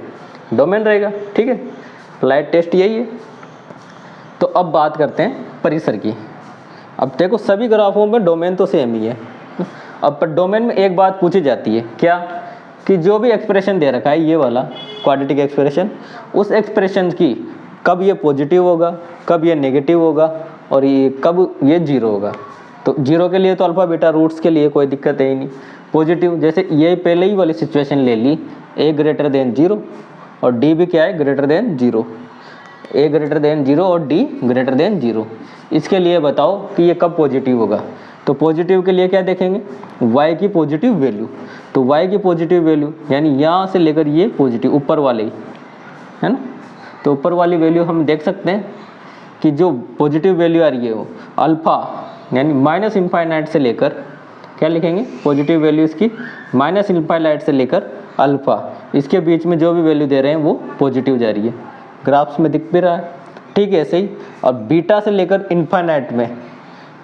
डोमेन रहेगा, ठीक है। लाइट टेस्ट यही है। तो अब बात करते हैं परिसर की। अब देखो सभी ग्राफों में डोमेन तो सेम ही है, अब पर डोमेन में एक बात पूछी जाती है, क्या कि जो भी एक्सप्रेशन दे रखा है ये वाला क्वाड्रेटिक एक्सप्रेशन, उस एक्सप्रेशन की कब ये पॉजिटिव होगा, कब ये नेगेटिव होगा, और ये कब ये 0 होगा। तो 0 के लिए तो अल्फा बीटा रूट्स के लिए कोई दिक्कत है ही नहीं। पॉजिटिव जैसे ये पहले ही वाली सिचुएशन ले ली, a > 0 और d भी क्या है, > 0, a > 0 और d > 0। इसके लिए बताओ कि ये कब पॉजिटिव होगा। तो पॉजिटिव के लिए क्या देखेंगे, y की पॉजिटिव वैल्यू। तो y की पॉजिटिव वैल्यू यानी यहाँ से लेकर ये पॉजिटिव ऊपर वाले ही, है ना। तो ऊपर वाली वैल्यू हम देख सकते हैं कि जो पॉजिटिव वैल्यू आ रही है वो अल्फ़ा यानी -∞ से लेकर, क्या लिखेंगे, पॉजिटिव वैल्यू इसकी -∞ से लेकर अल्फ़ा, इसके बीच में जो भी वैल्यू दे रहे हैं वो पॉजिटिव जा रही है, ग्राफ्स में दिख भी रहा है, ठीक है। ऐसे ही और बीटा से लेकर इन्फाइनाइट में,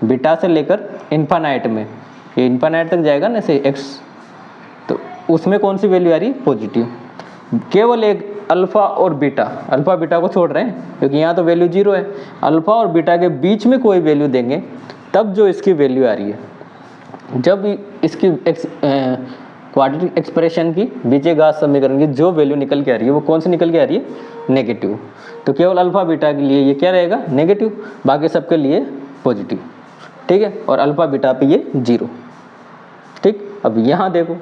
बीटा से लेकर इन्फाइनाइट में, ये इन्फाइनाइट तक जाएगा ना से x, तो उसमें कौन सी वैल्यू आ रही है, पॉजिटिव। केवल एक अल्फ़ा और बीटा, अल्फ़ा बीटा को छोड़ रहे हैं क्योंकि यहाँ तो वैल्यू 0 है, अल्फ़ा और बीटा के बीच में कोई वैल्यू देंगे तब जो इसकी वैल्यू आ रही है। जब इसकी क्वाड्रेटिक एक्सप्रेशन की बीजे-घात समीकरण की जो वैल्यू निकल के आ रही है वो कौन सी निकल के आ रही है, नेगेटिव। तो केवल अल्फ़ा बीटा के लिए ये क्या रहेगा, नेगेटिव, बाकी सबके लिए पॉजिटिव, ठीक है। और अल्फ़ा बीटा पे ये 0, ठीक है। अब यहाँ देखो,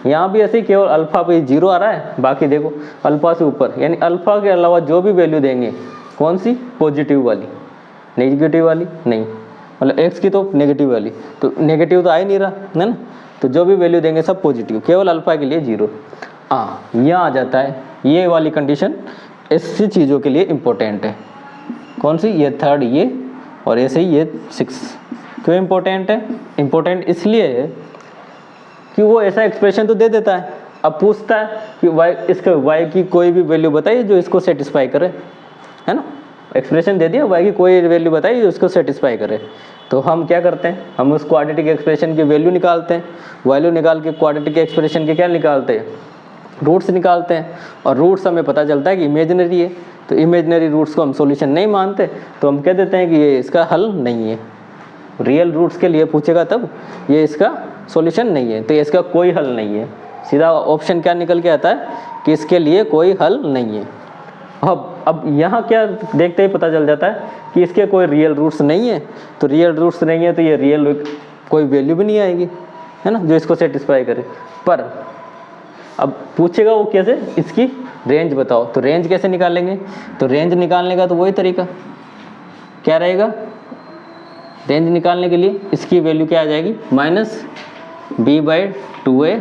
यहाँ भी ऐसे ही केवल अल्फ़ा पे 0 आ रहा है, बाकी देखो अल्फ़ा से ऊपर, यानी अल्फ़ा के अलावा जो भी वैल्यू देंगे, कौन सी, पॉजिटिव वाली, नेगेटिव वाली नहीं, मतलब x की तो नेगेटिव वाली, तो नेगेटिव तो आ ही नहीं रहा है ना, तो जो भी वैल्यू देंगे सब पॉजिटिव, केवल अल्फ़ा के लिए 0। हाँ, यहाँ आ जाता है ये वाली कंडीशन ऐसी चीज़ों के लिए इम्पोर्टेंट है। कौन सी, ये थर्ड, ये और ऐसे ही ये 6। क्यों इम्पोर्टेंट है, इम्पोर्टेंट इसलिए है कि वो ऐसा एक्सप्रेशन तो दे देता है, अब पूछता है कि y, इसका y की कोई भी वैल्यू बताइए जो इसको सेटिस्फाई करे, है ना, एक्सप्रेशन दे दिया, y की कोई वैल्यू बताइए जो इसको सेटिस्फाई करे। तो हम क्या करते हैं, हम उस क्वाड्रेटिक एक्सप्रेशन की वैल्यू निकालते हैं, वैल्यू निकाल के क्वाड्रेटिक एक्सप्रेशन के क्या निकालते हैं, रूट्स निकालते हैं, और रूट्स हमें पता चलता है कि इमेजिनरी है, तो इमेजिनरी रूट्स को हम सॉल्यूशन नहीं मानते, तो हम कह देते हैं कि ये इसका हल नहीं है। रियल रूट्स के लिए पूछेगा तब ये इसका सॉल्यूशन नहीं है, तो ये इसका कोई हल नहीं है, सीधा ऑप्शन क्या निकल के आता है कि इसके लिए कोई हल नहीं है। अब यहाँ क्या देखते ही पता चल जाता है कि इसके कोई रियल रूट्स नहीं है, तो रियल रूट्स नहीं है तो ये रियल कोई वैल्यू भी नहीं आएगी, है ना, जो इसको सेटिस्फाई करे। पर अब पूछेगा वो कैसे, इसकी रेंज बताओ, तो रेंज कैसे निकालेंगे, तो रेंज निकालने का तो वही तरीका क्या रहेगा, रेंज निकालने के लिए इसकी वैल्यू क्या आ जाएगी, -b/2a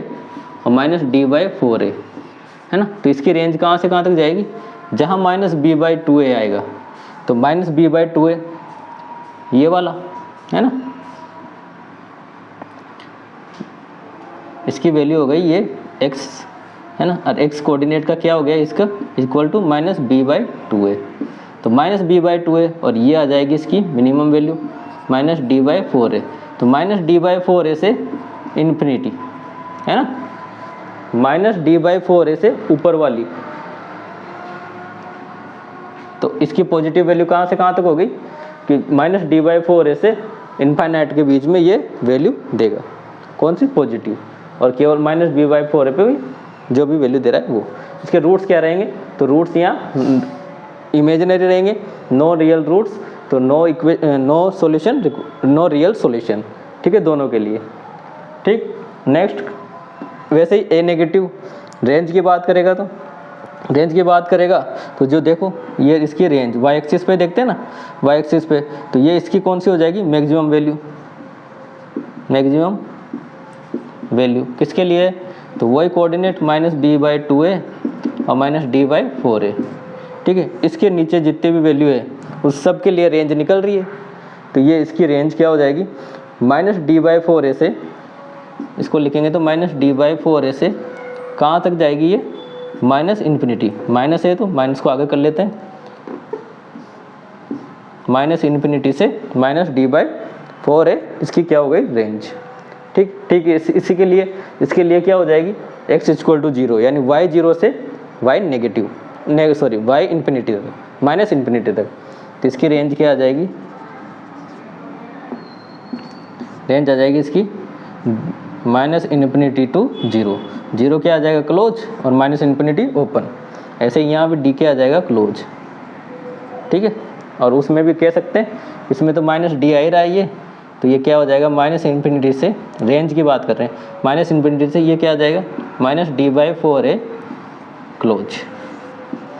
और -d/4a, है ना, तो इसकी रेंज कहाँ से कहाँ तक जाएगी, जहाँ -b/2a आएगा, तो -b/2a ये वाला, है ना, इसकी वैल्यू हो गई ये x, है ना, और x कोऑर्डिनेट का क्या हो गया इसका, इक्वल टू -b/2a, तो -b/2a और ये आ जाएगी इसकी मिनिमम वैल्यू -d/4a, तो -d/4a से इन्फिनिटी, है ना, -d/4a से ऊपर वाली, तो इसकी पॉजिटिव वैल्यू कहाँ से कहाँ तक हो गई कि -d/4a से इनफाइनाइट के बीच में ये वैल्यू देगा, कौन सी, पॉजिटिव, और केवल -b/4a पे भी जो भी वैल्यू दे रहा है वो। इसके रूट्स क्या रहेंगे, तो रूट्स यहाँ इमेजिनरी रहेंगे, नो रियल रूट्स, तो no solution, no real solution, ठीक है, दोनों के लिए। ठीक, नेक्स्ट वैसे ही ए नेगेटिव रेंज की बात करेगा, तो रेंज की बात करेगा तो जो देखो ये इसकी रेंज y एक्सिस पे देखते हैं ना, y एक्सिस पे, तो ये इसकी कौन सी हो जाएगी, मैक्सिमम वैल्यू, मैक्सिमम वैल्यू किसके लिए, तो वही कोऑर्डिनेट -b/2a और -d/4a, ठीक है, इसके नीचे जितने भी वैल्यू है उस सब के लिए रेंज निकल रही है, तो ये इसकी रेंज क्या हो जाएगी, -d/4a से, इसको लिखेंगे तो -d/4a से कहाँ तक जाएगी ये, -इन्फिनिटी, माइनस है तो माइनस को आगे कर लेते हैं, -इन्फिनिटी से -d/4a इसकी क्या हो गई रेंज। ठीक है, इसी के लिए इसके लिए क्या हो जाएगी, x = 0, यानी y 0 से y नेगेटिव, y इन्फिनिटी तक, -इन्फिनिटी तक, तो इसकी रेंज क्या आ जाएगी, रेंज आ जाएगी इसकी -इन्फिनिटी टू 0, 0 क्या आ जाएगा क्लोज और -इन्फिनिटी ओपन, ऐसे ही यहाँ पे डी के आ जाएगा क्लोज, ठीक है, और उसमें भी कह सकते हैं, इसमें तो -d आ ही रहा है ये, तो ये क्या हो जाएगा, -इन्फिनिटी से, रेंज की बात कर रहे हैं, -इन्फिनिटी से ये क्या आ जाएगा, -d/4a क्लोज,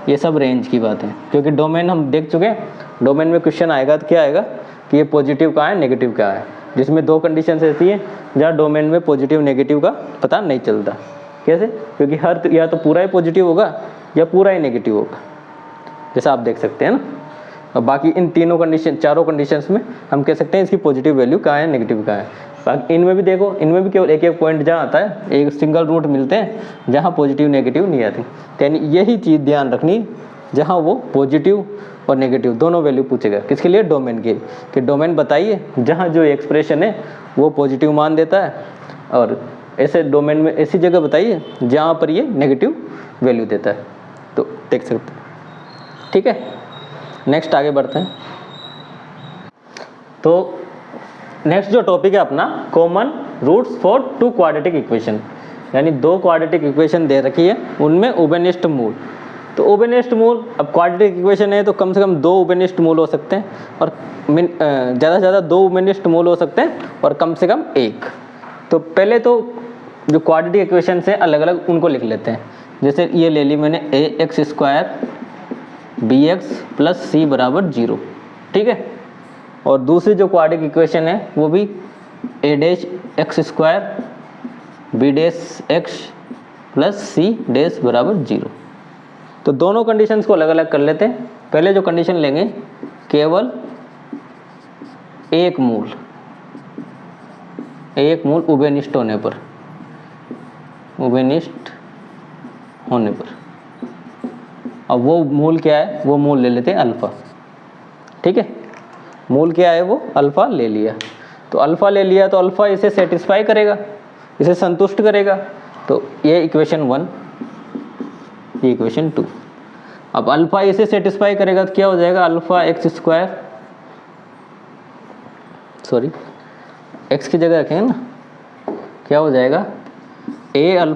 ये सब रेंज की बात है, क्योंकि डोमेन हम देख चुके हैं, डोमेन में क्वेश्चन आएगा तो क्या आएगा कि ये पॉजिटिव कहाँ है, नेगेटिव कहाँ है, जिसमें दो कंडीशन ऐसी हैं जहाँ डोमेन में पॉजिटिव नेगेटिव का पता नहीं चलता। कैसे, क्योंकि हर या तो पूरा ही पॉजिटिव होगा या पूरा ही नेगेटिव होगा, जैसा आप देख सकते हैं ना, और बाकी इन तीनों कंडीशन, चारों कंडीशंस में हम कह सकते हैं इसकी पॉजिटिव वैल्यू कहाँ है, नेगेटिव कहाँ है। बाकी इनमें भी देखो, इनमें भी केवल एक एक पॉइंट जहाँ आता है, एक सिंगल रूट मिलते हैं जहाँ पॉजिटिव नेगेटिव नहीं आती, यानी यही चीज़ ध्यान रखनी, जहाँ वो पॉजिटिव और नेगेटिव दोनों वैल्यू पूछेगा, किसके लिए, डोमेन के, कि डोमेन बताइए जहाँ जो एक्सप्रेशन है वो पॉजिटिव मान देता है, और ऐसे डोमेन में ऐसी जगह बताइए जहाँ पर ये नेगेटिव वैल्यू देता है, तो देख सकते हैं। ठीक है, नेक्स्ट आगे बढ़ते हैं। तो नेक्स्ट जो टॉपिक है अपना, common roots for two quadratic equation, यानी दो क्वाड्रेटिक इक्वेशन दे रखी है, उनमें उभयनिष्ठ मूल। तो उभयनिष्ठ मूल, अब क्वाड्रेटिक इक्वेशन है तो कम से कम दो उभयनिष्ठ मूल हो सकते हैं, और ज़्यादा से ज़्यादा दो उभयनिष्ठ मूल हो सकते हैं, और कम से कम एक। तो पहले तो जो क्वाड्रेटिक इक्वेशन से अलग अलग उनको लिख लेते हैं। जैसे ये ले ली मैंने ax² bx प्लस सी बराबर 0, ठीक है। और दूसरी जो क्वाड्रेटिक इक्वेशन है वो भी a-x² b' plus C dash बराबर 0। तो दोनों कंडीशंस को अलग अलग कर लेते हैं। पहले जो कंडीशन लेंगे, केवल एक मूल उभयनिष्ठ होने पर, अब वो मूल क्या है, वो मूल ले लेते हैं अल्फा, ठीक है। मूल क्या है, वो अल्फा ले लिया। तो अल्फा ले लिया तो अल्फा इसे सेटिस्फाई करेगा, इसे संतुष्ट करेगा। तो ये इक्वेशन 1, ये इक्वेशन 2। अब अल्फा इसे सेटिस्फाई करेगा तो क्या हो जाएगा, अल्फा x², सॉरी x की जगह रखेंगे ना, क्या हो जाएगा a²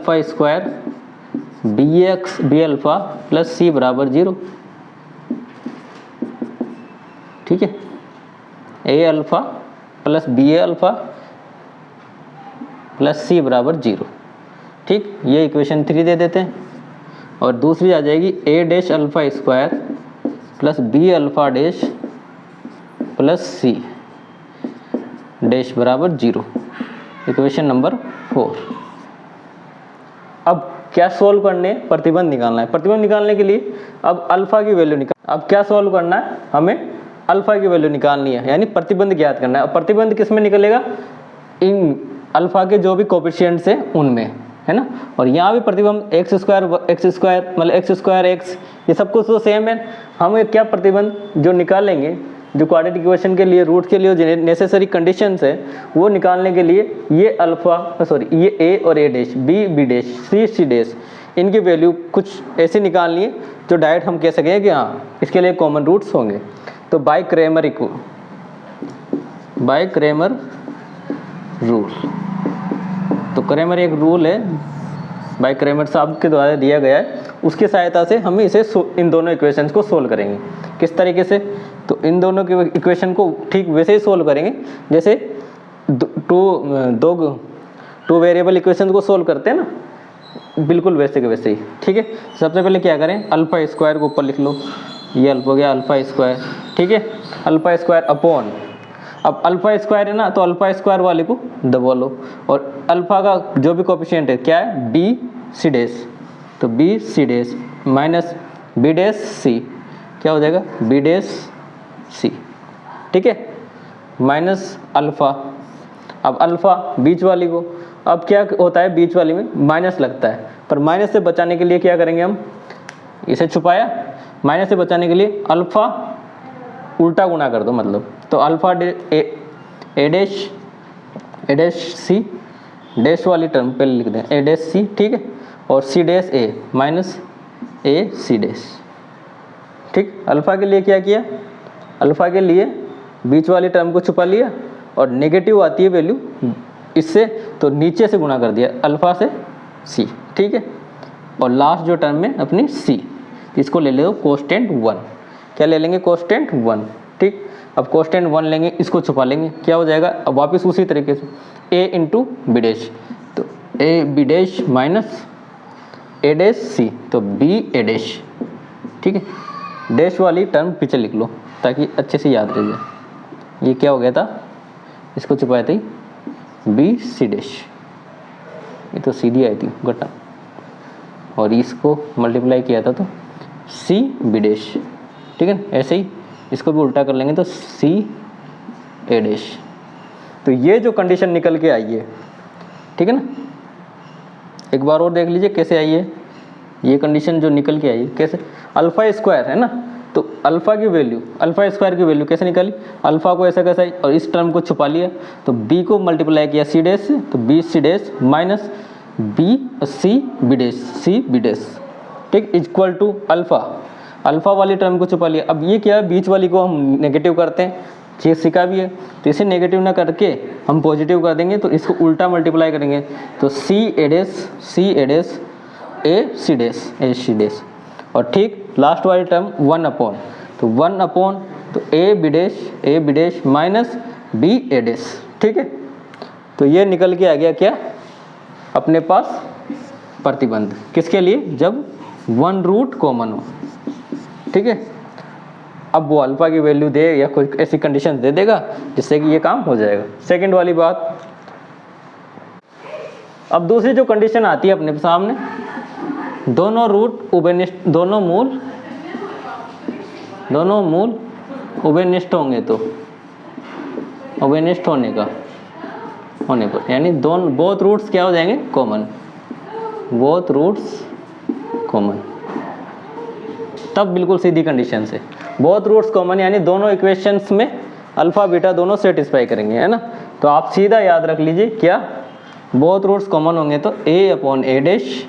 b alpha plus c बराबर 0, ठीक है। a alpha plus b alpha plus c बराबर 0, ठीक। ये इक्वेशन 3 दे देते हैं। और दूसरी आ जाएगी a'(α² plus b' plus c dash बराबर 0, इक्वेशन नंबर 4। अब क्या सोल्व करने, प्रतिबंध निकालना है। प्रतिबंध निकालने के लिए अब अल्फा की वैल्यू अब क्या सोल्व करना है, हमें अल्फा की वैल्यू निकालनी है, यानी प्रतिबंध ज्ञात करना है। और प्रतिबंध किस में निकलेगा, इन अल्फा के जो भी कोएफिशिएंट्स हैं उनमें, है ना। और यहाँ भी प्रतिबंध x² मतलब x²x, ये सब कुछ तो सेम है। हम क्या प्रतिबंध जो निकालेंगे, जो क्वाड्रेटिक इक्वेशन के लिए रूट के लिए जो नेसेसरी कंडीशंस है वो निकालने के लिए ये ये a और a' b c इनकी वैल्यू कुछ ऐसे निकालनी है जो डायरेक्ट हम कह सकें कि हाँ इसके लिए कॉमन रूट्स होंगे। तो बाय क्रेमर रूल, तो क्रेमर एक रूल है, बाय क्रेमर साहब के द्वारा दिया गया है। उसकी सहायता से हम इसे इन दोनों इक्वेशंस को सोल्व करेंगे। किस तरीके से, तो इन दोनों के इक्वेशन को ठीक वैसे ही सोल्व करेंगे जैसे टू वेरिएबल इक्वेशन को सोल्व करते हैं ना, बिल्कुल वैसे के वैसे ही, ठीक है। सबसे पहले क्या करें, अल्फा² को ऊपर लिख लो, ये अल्फा हो गया अल्फा², ठीक है। अल्फा² अपॉन, अब अल्फा² है ना, तो अल्फा² वाले को दबा लो। और अल्फा का जो भी कोएफिशिएंट है क्या है, bc', तो bc' माइनस b'(c), क्या हो जाएगा b'(c), ठीक है, माइनस अल्फा। अब अल्फा बीच वाली को, अब क्या होता है बीच वाली में माइनस लगता है, पर माइनस से बचाने के लिए क्या करेंगे हम, इसे छुपाया, माइनस से बचाने के लिए अल्फा उल्टा गुना कर दो, मतलब तो अल्फा a'(c) डैश वाली टर्म पहले लिख दें a'(c), ठीक है, और c' माइनस ac', ठीक। अल्फा के लिए क्या किया, अल्फा के लिए बीच वाली टर्म को छुपा लिया और नेगेटिव आती है वैल्यू इससे, तो नीचे से गुणा कर दिया अल्फा से c, ठीक है। और लास्ट जो टर्म में अपनी c, इसको ले लो कोस्टेंट 1, क्या ले लेंगे, कोस्टेंट 1, ठीक। अब कोस्टेंट 1 लेंगे, इसको छुपा लेंगे, क्या हो जाएगा, अब वापस उसी तरीके से a इंटू b', तो a b' माइनस a'(c), तो b', ठीक है। डैश वाली टर्म पीछे लिख लो ताकि अच्छे से याद रह जाए। ये क्या हो गया था, इसको छुपाया था bc', ये तो सीधी आई थी घटा, और इसको मल्टीप्लाई किया था तो cb', ठीक है। ऐसे ही इसको भी उल्टा कर लेंगे तो ca'। तो ये जो कंडीशन निकल के आई है, ठीक है ना, एक बार और देख लीजिए कैसे आई है ये कंडीशन जो निकल के आई है, कैसे, अल्फा² है ना, तो अल्फा की वैल्यू, अल्फा² की वैल्यू कैसे निकाली, अल्फा को ऐसा कैसा और इस टर्म को छुपा लिया, तो b को मल्टीप्लाई किया c' से, तो bc' माइनस cb', ठीक, इक्वल टू अल्फा वाली टर्म को छुपा लिया। अब ये क्या है, बीच वाली को हम नेगेटिव करते हैं, ये सीखा भी है, तो इसे नेगेटिव ना करके हम पॉजिटिव कर देंगे, तो इसको उल्टा मल्टीप्लाई करेंगे, तो ac', और ठीक लास्ट वाली टर्म 1 अपॉन, तो 1 अपॉन, तो a' माइनस b', ठीक है। तो ये निकल के आ गया क्या, अपने पास प्रतिबंध किसके लिए, जब वन रूट कॉमन हो, ठीक है। अब वो अल्फा की वैल्यू दे या कोई ऐसी कंडीशन दे देगा जिससे कि ये काम हो जाएगा। सेकंड वाली बात, अब दूसरी जो कंडीशन आती है अपने सामने, दोनों रूट उभयनिष्ठ, दोनों मूल उभयनिष्ठ होंगे तो उभयनिष्ठ होने पर यानी दोनों बोथ रूट्स क्या हो जाएंगे, कॉमन, बोथ रूट्स कॉमन। तब बिल्कुल सीधी कंडीशन से बोथ रूट्स कॉमन यानी दोनों इक्वेशंस में अल्फा बीटा दोनों सेटिस्फाई करेंगे, है ना। तो आप सीधा याद रख लीजिए क्या, बोथ रूट्स कॉमन होंगे तो a upon a dash,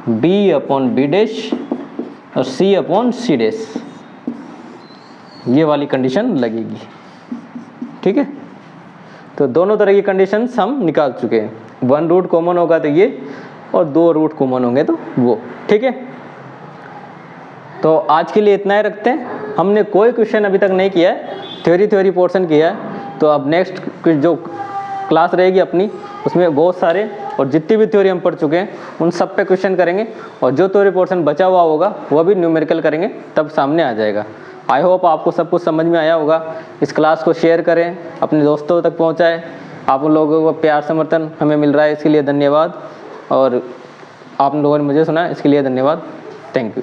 b upon b dash और c अपॉन c डैश, ये वाली कंडीशन लगेगी, ठीक है। तो दोनों तरह की कंडीशंस हम निकाल चुके हैं, वन रूट कॉमन होगा तो ये और दो रूट कॉमन होंगे तो वो, ठीक है। तो आज के लिए इतना ही रखते हैं। हमने कोई क्वेश्चन अभी तक नहीं किया है, थ्योरी पोर्शन किया है। तो अब नेक्स्ट जो क्लास रहेगी अपनी, उसमें बहुत सारे और जितनी भी थ्योरी हम पढ़ चुके हैं उन सब पे क्वेश्चन करेंगे, और जो थ्योरी पोर्शन बचा हुआ होगा वह भी न्यूमेरिकल करेंगे, तब सामने आ जाएगा। आई होप आपको सब कुछ समझ में आया होगा। इस क्लास को शेयर करें, अपने दोस्तों तक पहुँचाएँ। आप लोगों को प्यार समर्थन हमें मिल रहा है, इसके लिए धन्यवाद। और आप लोगों ने मुझे सुना, इसके लिए धन्यवाद। Thank you.